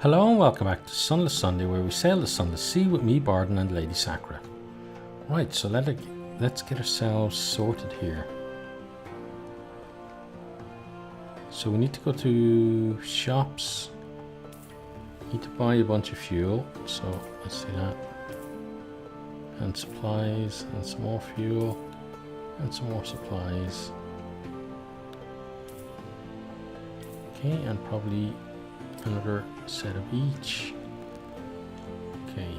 Hello and welcome back to Sunless Sunday, where we sail the Sunless Sea with me, Bardon, and Lady Sakura. Right, so let's get ourselves sorted here. So we need to go to shops. Need to buy a bunch of fuel. So let's do that. And supplies, and some more fuel, and some more supplies. Okay, and probably another set of each. Okay.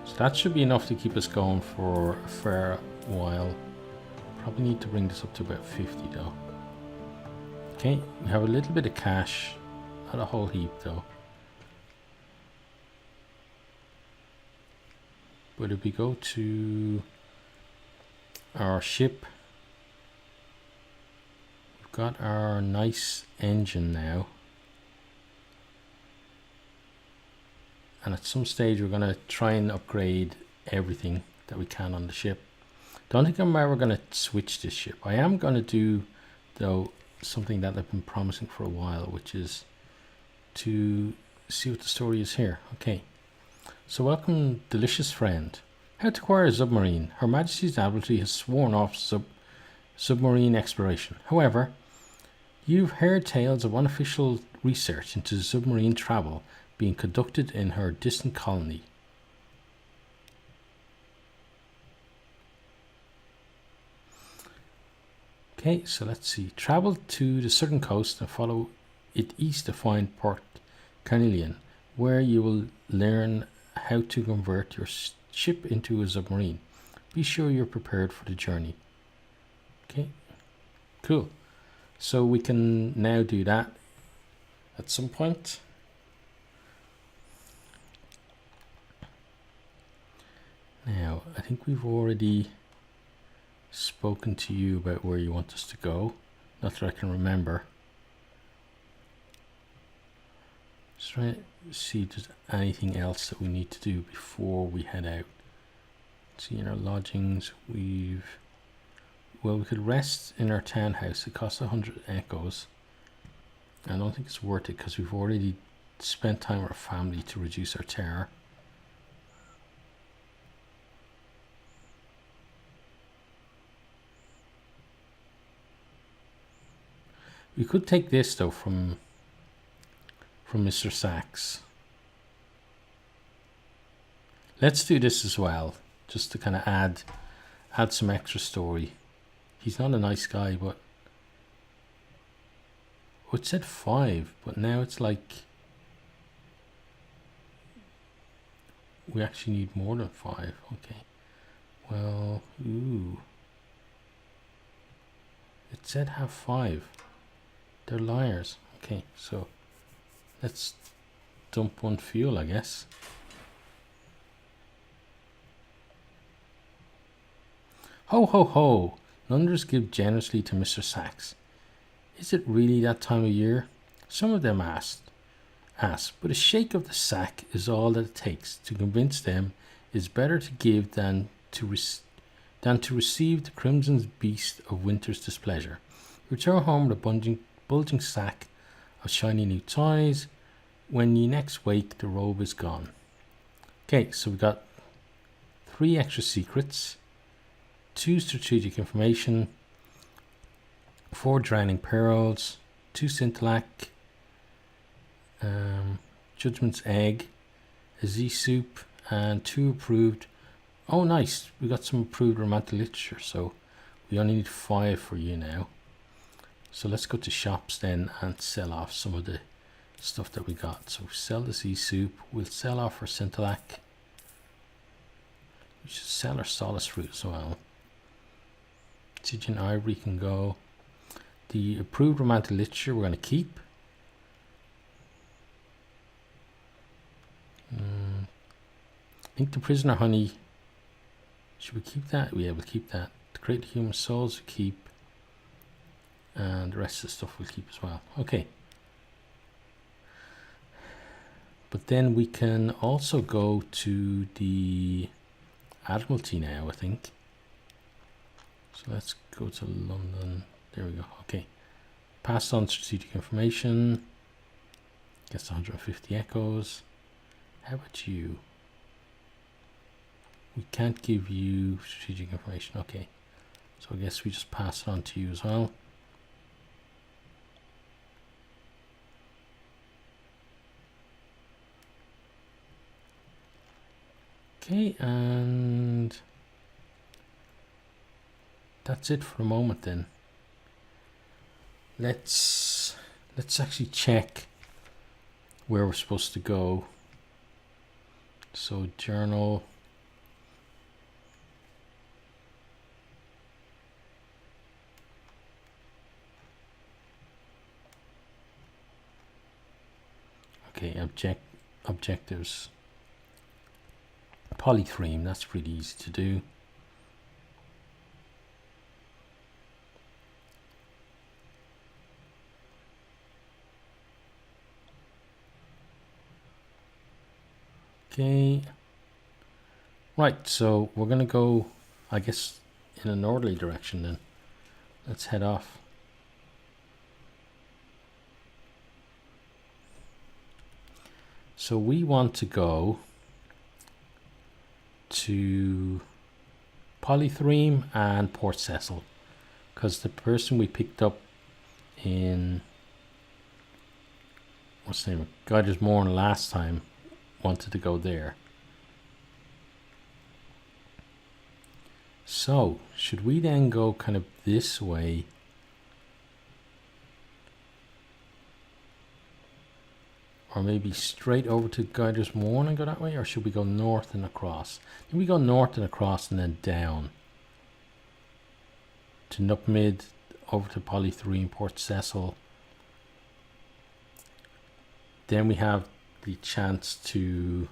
So that should be enough to keep us going for a fair while. Probably need to bring this up to about 50 though. Okay, we have a little bit of cash. Not a whole heap though. But if we go to our ship, got our nice engine now, and at some stage we're going to try and upgrade everything that we can on the ship. Don't think I'm ever going to switch this ship. I am going to do though something that I've been promising for a while, which is to see what the story is here. Okay, so welcome, delicious friend. How to acquire a submarine. Her Majesty's Admiralty has sworn off submarine exploration. However, you've heard tales of unofficial research into submarine travel being conducted in her distant colony. Okay, so let's see. Travel to the southern coast and follow it east to find Port Carnelian, where you will learn how to convert your ship into a submarine. Be sure you're prepared for the journey. Okay, cool. So we can now do that at some point. Now, I think we've already spoken to you about where you want us to go. Not that I can remember. Just trying to see if there's anything else that we need to do before we head out. See, in our lodgings, well, we could rest in our townhouse. It costs 100 echoes. I don't think it's worth it because we've already spent time with our family to reduce our terror. We could take this though from Mr. Sachs. Let's do this as well, just to kind of add some extra story. He's not a nice guy, but it said 5, but now it's like we actually need more than 5. Okay, well, ooh, it said have 5. They're liars. Okay, so let's dump one fuel, I guess. Ho ho ho! Londoners give generously to Mr. Sachs. Is it really that time of year? Some of them asked, but a shake of the sack is all that it takes to convince them it is better to give than to receive the crimson beast of winter's displeasure. Return home with a bulging sack of shiny new toys. When ye next wake, the robe is gone. Okay, so we got 3 extra secrets, 2 strategic information, 4 drowning pearls, 2 scintillac, judgment's egg, a Z soup, and 2 approved. Oh nice, we got some approved romantic literature, so we only need 5 for you now. So let's go to shops then and sell off some of the stuff that we got. So we sell the Z soup, we'll sell off our scintillac. We should sell our solace fruit as well. Stygian ivory can go. The approved romantic literature we're going to keep. I think the prisoner honey, should we keep that? Yeah, we'll keep that. The great human souls we keep. And the rest of the stuff we'll keep as well. Okay. But then we can also go to the Admiralty now, I think. So let's go to London. There we go. Okay. Pass on strategic information. Gets 150 echoes. How about you? We can't give you strategic information. Okay. So I guess we just pass it on to you as well. Okay, and that's it for the moment then. Let's actually check where we're supposed to go. So journal. Okay, objectives. Polythreme, that's pretty easy to do. Okay. Right, so we're going to go, I guess, in a northerly direction then. Let's head off. So we want to go to Polythreme and Port Cecil, because the person we picked up in, what's the name, Guiders Morn last time wanted to go there. So should we then go kind of this way? Or maybe straight over to Guiders Morn and go that way? Or should we go north and across? Can we go north and across and then down to Nupmid, over to Polythreme, Port Cecil? Then we have the chance to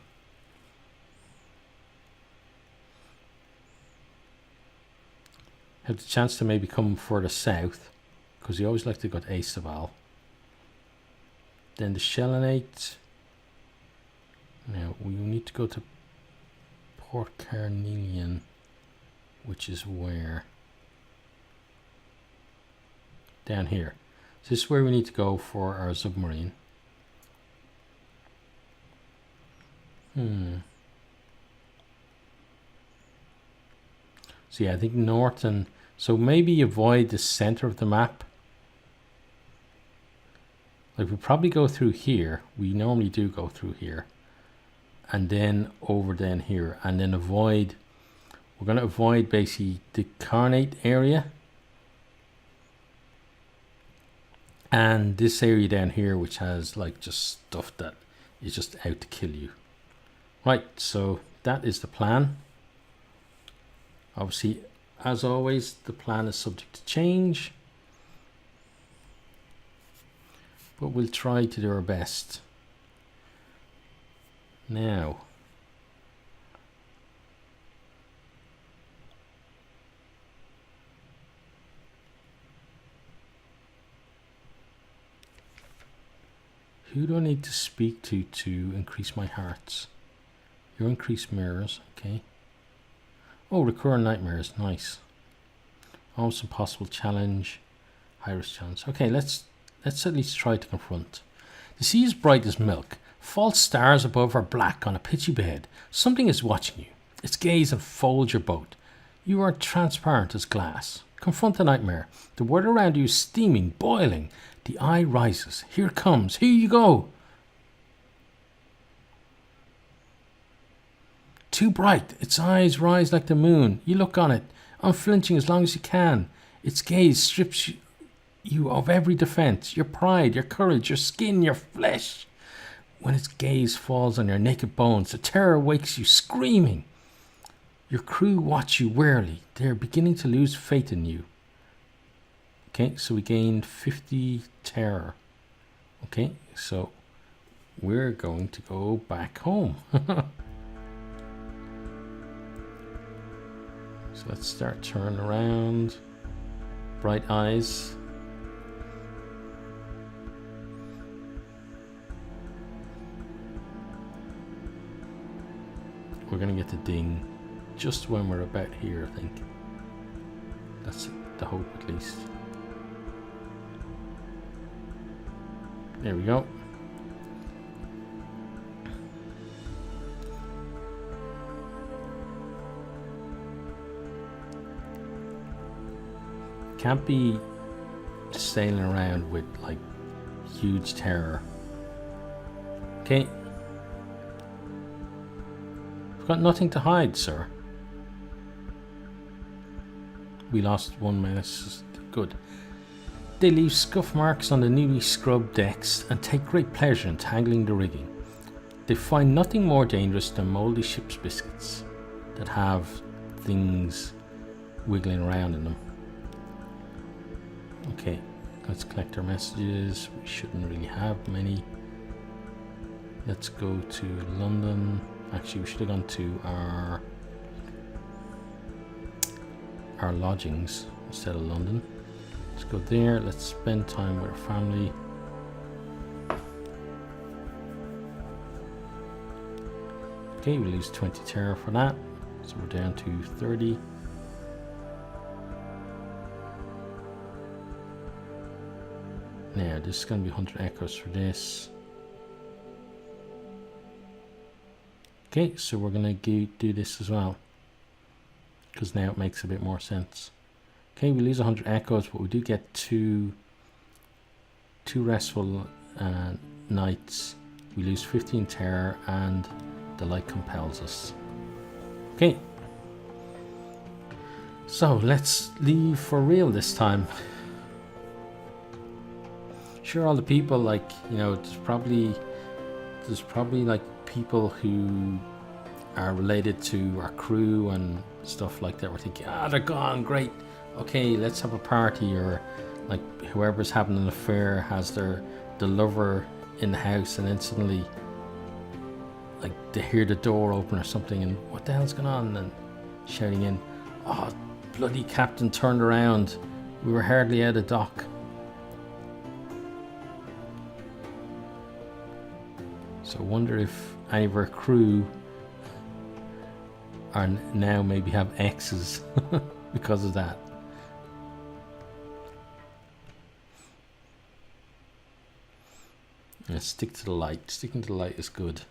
maybe come further south, because you always like to go to Aestaval. Then the Shellinate. Now we need to go to Port Carnelian, which is where? Down here. So this is where we need to go for our submarine. So yeah, I think north, and so maybe avoid the center of the map. Like we probably go through here. We normally do go through here. And then over then here. And then avoid, we're going to avoid basically the Carnate area. And this area down here, which has like just stuff that is just out to kill you. Right, so that is the plan. Obviously, as always, the plan is subject to change. But we'll try to do our best. Now, who do I need to speak to increase my hearts? Your increased mirrors, okay. Oh, recurring nightmares, nice. Almost impossible challenge, high risk challenge. Okay, let's at least try to confront. The sea is bright as milk. False stars above are black on a pitchy bed. Something is watching you. Its gaze enfolds your boat. You are transparent as glass. Confront the nightmare. The world around you is steaming, boiling. The eye rises. Here it comes. Here you go. Too bright. Its eyes rise like the moon. You look on it, unflinching as long as you can. Its gaze strips you of every defense, your pride, your courage, your skin, your flesh. When its gaze falls on your naked bones, the terror wakes you screaming. Your crew watch you warily. They are beginning to lose faith in you. Okay, so we gained 50 terror. Okay, so we're going to go back home. So let's start turning around. Bright eyes. We're going to get the ding just when we're about here, I think. That's the hope, at least. There we go. Can't be sailing around with like huge terror. Okay. We've got nothing to hide, sir. We lost 1 minute. Good. They leave scuff marks on the newly scrubbed decks and take great pleasure in tangling the rigging. They find nothing more dangerous than mouldy ship's biscuits that have things wiggling around in them. Okay, let's collect our messages. We shouldn't really have many. Let's go to London. Actually, we should have gone to our lodgings instead of London. Let's go there. Let's spend time with our family. Okay, we lose 20 terror for that, so we're down to 30. Now this is going to be 100 echoes for this. Okay, so we're going to do this as well, because now it makes a bit more sense. Okay, we lose 100 echoes, but we do get two restful nights. We lose 15 terror, and the light compels us. Okay, so let's leave for real this time. Sure, all the people, like, you know, there's probably like people who are related to our crew and stuff like that. We're thinking, they're gone, great. Okay, let's have a party. Or like whoever's having an affair has the lover in the house, and then suddenly like they hear the door open or something, and what the hell's going on? And shouting in, oh, bloody captain turned around, we were hardly out of dock. So I wonder if any of our crew are now maybe have exes because of that. Let's stick to the light. Sticking to the light is good.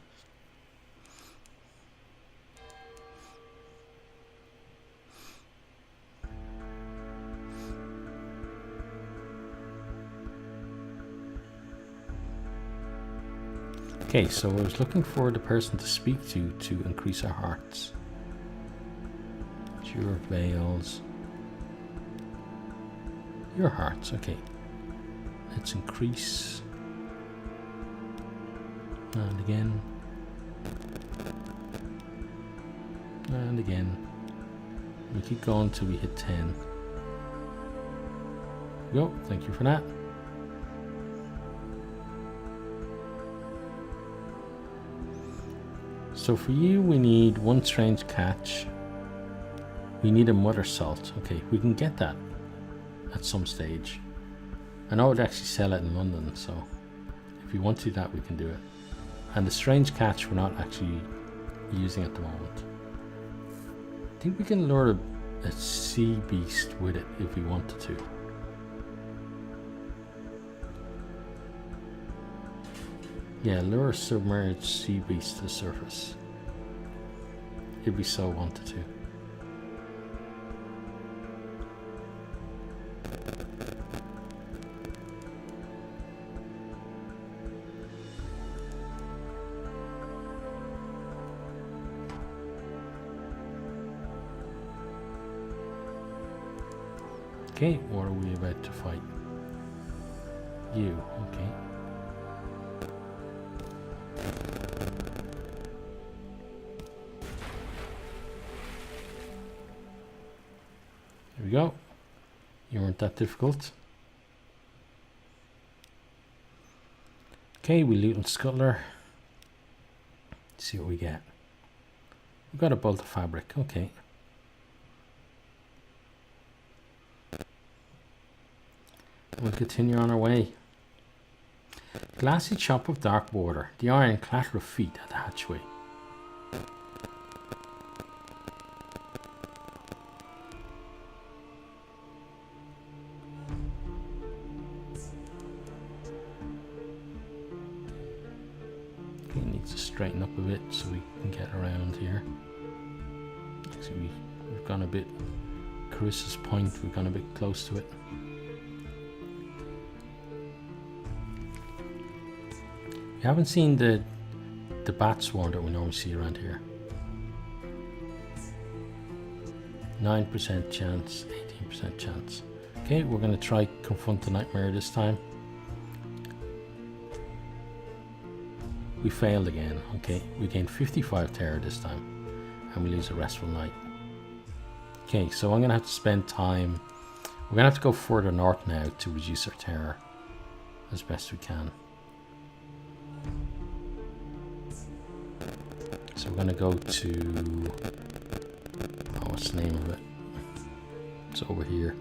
Okay, so I was looking for the person to speak to increase our hearts. Your veils. Your hearts, okay. Let's increase. And again. And again. We keep going till we hit 10. Go, thank you for that. So for you, we need one strange catch. We need a mother salt. Okay, we can get that at some stage. I know I'd actually sell it in London, so if we want to do that, we can do it. And the strange catch we're not actually using at the moment. I think we can lure a sea beast with it if we wanted to. Yeah, lure a submerged sea beast to the surface if we so wanted to. Okay, what are we about to fight? You, okay. There we go. You weren't that difficult. Okay, we loot and scuttler. Let's see what we get. We've got a bolt of fabric, okay. We'll continue on our way. Glassy chop of dark water, the iron clatter of feet at the hatchway. straighten up a bit so we can get around here. See, we've gone a bit, Carissa's Point, we've gone a bit close to it. We haven't seen the bat swarm that we normally see around here. 9% chance, 18% chance. Okay, we're going to try confront the nightmare this time. We failed again. Okay, we gained 55 terror this time, and we lose a restful night. Okay, so I'm going to have to spend time. We're going to have to go further north now to reduce our terror as best we can. So we're going to go to, oh, what's the name of it? It's over here.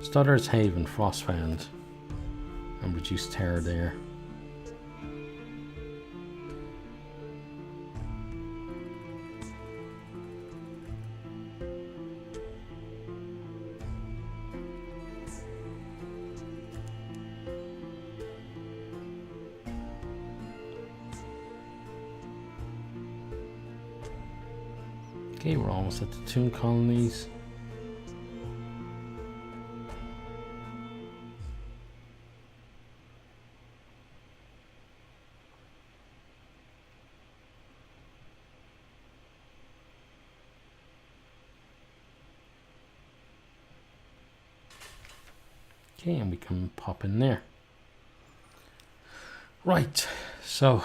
Stutter's Haven, Frostfound, and reduce terror there. Okay, we're almost at the tomb colonies. Okay, and we can pop in there. Right, so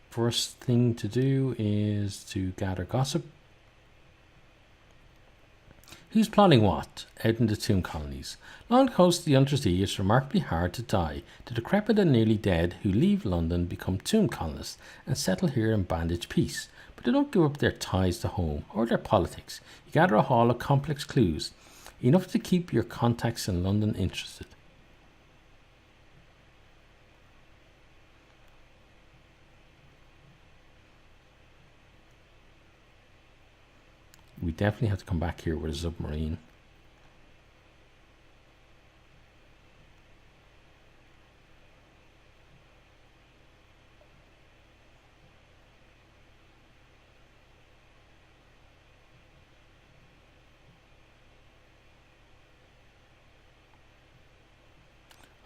first thing to do is to gather gossip. Who's plotting what out in the tomb colonies? Along the coast of the Undersea, it's remarkably hard to die. The decrepit and nearly dead who leave London become tomb colonists and settle here in bandaged peace. But they don't give up their ties to home or their politics. You gather a haul of complex clues, enough to keep your contacts in London interested. We definitely have to come back here with a submarine.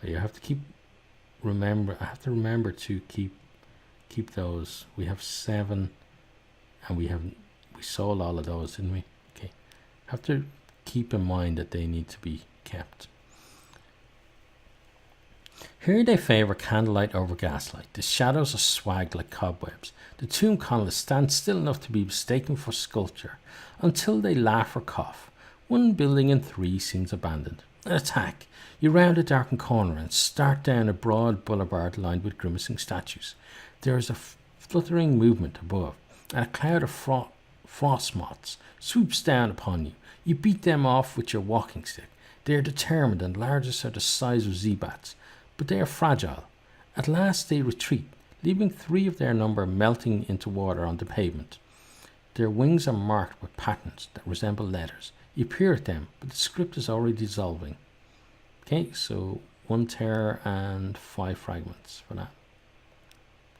You have to keep I have to remember to keep those. We have 7 and we sold all of those, didn't we? Okay. Have to keep in mind that they need to be kept. Here they favour candlelight over gaslight. The shadows are swagged like cobwebs. The tomb colonists stand still enough to be mistaken for sculpture until they laugh or cough. One building in 3 seems abandoned. An attack. You round a darkened corner and start down a broad boulevard lined with grimacing statues. There is a fluttering movement above, and a cloud of frost moths swoops down upon you. You beat them off with your walking stick. They are determined and largest are the size of zebats, but they are fragile. At last they retreat, leaving 3 of their number melting into water on the pavement. Their wings are marked with patterns that resemble letters. You peer at them, but the script is already dissolving. Okay, so 1 terror and 5 fragments for that.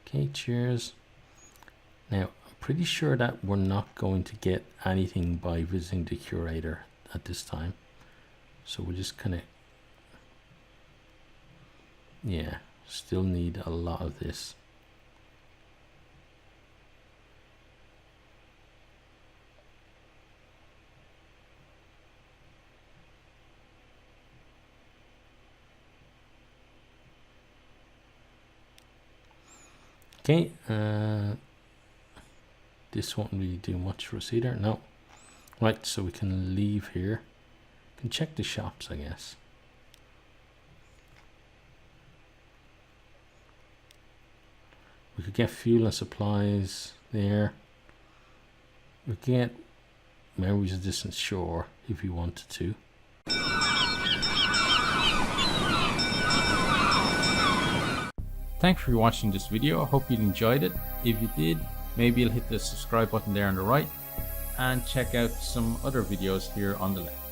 Okay, cheers. Now, I'm pretty sure that we're not going to get anything by visiting the curator at this time. So we'll just kind of, yeah, still need a lot of this. Okay, this won't really do much for us either. No. Right, so we can leave here. We can check the shops, I guess. We could get fuel and supplies there. We could get Memories of Distant Shore if you wanted to. Thanks for watching this video. I hope you enjoyed it. If you did, maybe you'll hit the subscribe button there on the right and check out some other videos here on the left.